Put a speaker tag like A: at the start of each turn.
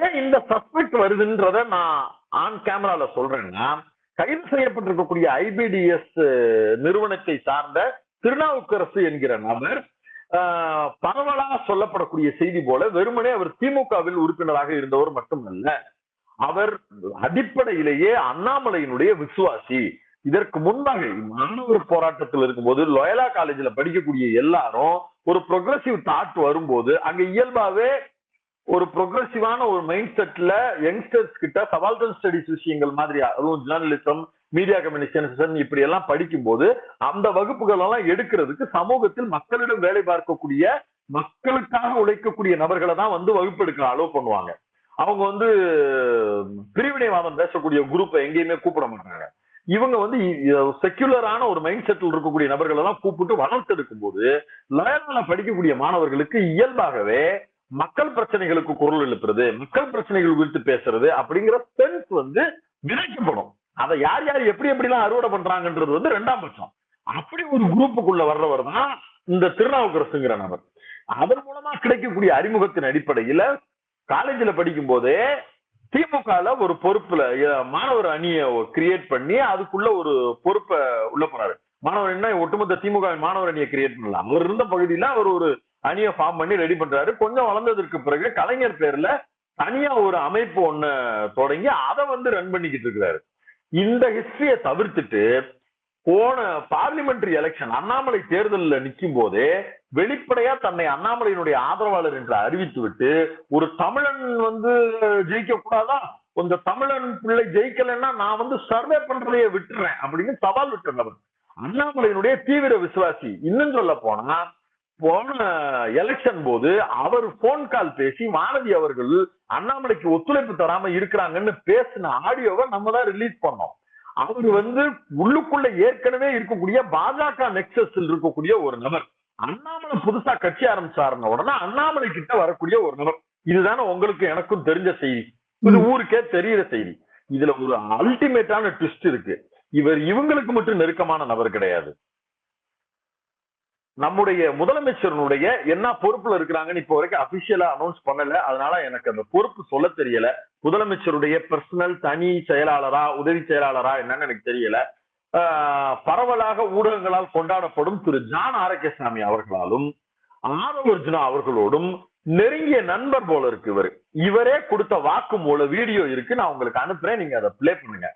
A: ஏன் இந்த சஸ்பெக்ட் வருதுன்றத நான் ஆன் கேமரால சொல்றேன்னா, கைது செய்யப்பட்டிருக்கக்கூடிய ஐபிடிஎஸ் நிறுவனத்தை சார்ந்த திருநாவுக்கரசு என்கிற நபர் பரவலா சொல்லப்படக்கூடிய செய்தி போல வெறுமனே அவர் திமுகவில் உறுப்பினராக இருந்தவர் மட்டுமல்ல, அவர் அடிப்படையிலேயே அண்ணாமலையினுடைய விசுவாசி. இதற்கு முன்பாக மாணவர் போராட்டத்தில் இருக்கும்போது லோயலா காலேஜ்ல படிக்கக்கூடிய எல்லாரும் ஒரு ப்ரொக்ரெசிவ் தாட் வரும்போது அங்க இயல்பாவே ஒரு ப்ரொக்ரெசிவான ஒரு மைண்ட் செட்ல யங்ஸ்டர்ஸ் கிட்ட சபால்டன் ஸ்டடிஸ் விஷயங்கள் மாதிரி, அதுவும் ஜேர்னலிசம், மீடியா கம்யூனிகேஷன் இப்படி எல்லாம் படிக்கும் போது அந்த வகுப்புகள் எல்லாம் எடுக்கிறதுக்கு சமூகத்தில் மக்களிடம் வேலை பார்க்கக்கூடிய மக்களுக்காக உழைக்கக்கூடிய நபர்களை தான் வந்து வகுப்பு எடுக்க அலோவ் பண்ணுவாங்க. அவங்க வந்து பிரிவினைவாதம் பேசக்கூடிய குரூப்பை எங்கேயுமே கூப்பிட மாட்டாங்க. இவங்க வந்து செக்யுலரான ஒரு மைண்ட் செட்டில் இருக்கக்கூடிய நபர்கள் எல்லாம் கூப்பிட்டு வளர்த்தெடுக்கும் போது லயோலால படிக்கக்கூடிய மாணவர்களுக்கு இயல்பாகவே மக்கள் பிரச்சனைகளுக்கு குரல் எழுப்புறது, மக்கள் பிரச்சனைகள் குறித்து பேசுறது அப்படிங்கிற சென்ஸ் வந்து விதைக்கப்படும். அதை யார் யார் எப்படி எப்படிலாம் அறுவடை பண்றாங்கன்றது வந்து இரண்டாம் பட்சம். அப்படி ஒரு குரூப்புக்குள்ள வர்றவர் தான் இந்த திருநாவுக்கரசுங்கிற நபர். அதன் மூலமா கிடைக்கக்கூடிய அறிமுகத்தின் அடிப்படையில காலேஜ்ல படிக்கும் போதே திமுகல ஒரு பொறுப்புல மாணவர் அணியை கிரியேட் பண்ணி அதுக்குள்ள ஒரு பொறுப்பை உள்ள போறாரு. மாணவர் என்ன ஒட்டுமொத்த திமுக மாணவர் அணியை கிரியேட் பண்ணலாம். அவர் இருந்த பகுதியில அவர் ஒரு அணியை ஃபார்ம் பண்ணி ரெடி பண்றாரு. கொஞ்சம் வளர்ந்ததற்கு பிறகு கலைஞர் பேர்ல தனியா ஒரு அமைப்பு ஒண்ணு தொடங்கி அதை வந்து ரன் பண்ணிக்கிட்டு இருக்கிறாரு. இந்த ஹிஸ்டரியை தவிர்த்துட்டு போன பார்லிமெண்டரி எலெக்ஷன் அண்ணாமலை தேர்தலில் நிற்கும் போதே வெளிப்படையா தன்னை அண்ணாமலையினுடைய ஆதரவாளர் என்று அறிவித்து விட்டு ஒரு தமிழன் வந்து ஜெயிக்க கூடாதா, இந்த தமிழன் பிள்ளை ஜெயிக்கலன்னா நான் வந்து சர்வே பண்றதையே விட்டுறேன் அப்படின்னு சவால் விட்டுறவர் அண்ணாமலையினுடைய தீவிர விசுவாசி. இன்னும் சொல்ல போனா போன எலெக்ஷன் போது அவர் போன் கால் பேசி வானதி அவர்கள் அண்ணாமலைக்கு ஒத்துழைப்பு தராம இருக்கிறாங்கன்னு பேசின ஆடியோவை நம்ம தான் ரிலீஸ் பண்ணோம். அவர் வந்து உள்ளுக்குள்ள ஏற்கனவே இருக்கக்கூடிய பாஜக நெக்சஸில் இருக்கக்கூடிய ஒரு நபர். அண்ணாமலை புதுசா கட்சி ஆரம்பிச்சாருன உடனே அண்ணாமலை கிட்ட வரக்கூடிய ஒரு நபர். இதுதானே உங்களுக்கு எனக்கும் தெரிஞ்ச செய்தி, இது ஊருக்கே தெரிகிற செய்தி. இதுல ஒரு அல்டிமேட்டான ட்விஸ்ட் இருக்கு. இவர் இவங்களுக்கு மட்டும் நெருக்கமான நபர் கிடையாது. நம்முடைய முதலமைச்சருடைய என்ன பொறுப்புல இருக்கிறாங்கன்னு இப்ப வரைக்கும் அபிஷியலா அனௌன்ஸ் பண்ணல. அதனால எனக்கு அந்த பொறுப்பு சொல்ல தெரியல. முதலமைச்சருடைய பர்சனல் தனி செயலாளரா உதவி செயலாளரா என்னன்னு எனக்கு தெரியல. பரவலாக ஊடகங்களால் கொண்டாடப்படும் திரு ஜான் ஆரோக்கியசாமி அவர்களாலும் ஆரோவர்ஜுனா அவர்களோடும் நெருங்கிய நண்பர் போல இருக்கு இவரு. இவரே கொடுத்த வாக்குமூல வீடியோ இருக்கு, நான் உங்களுக்கு அனுப்புறேன், நீங்க அதை பிளே பண்ணுங்க.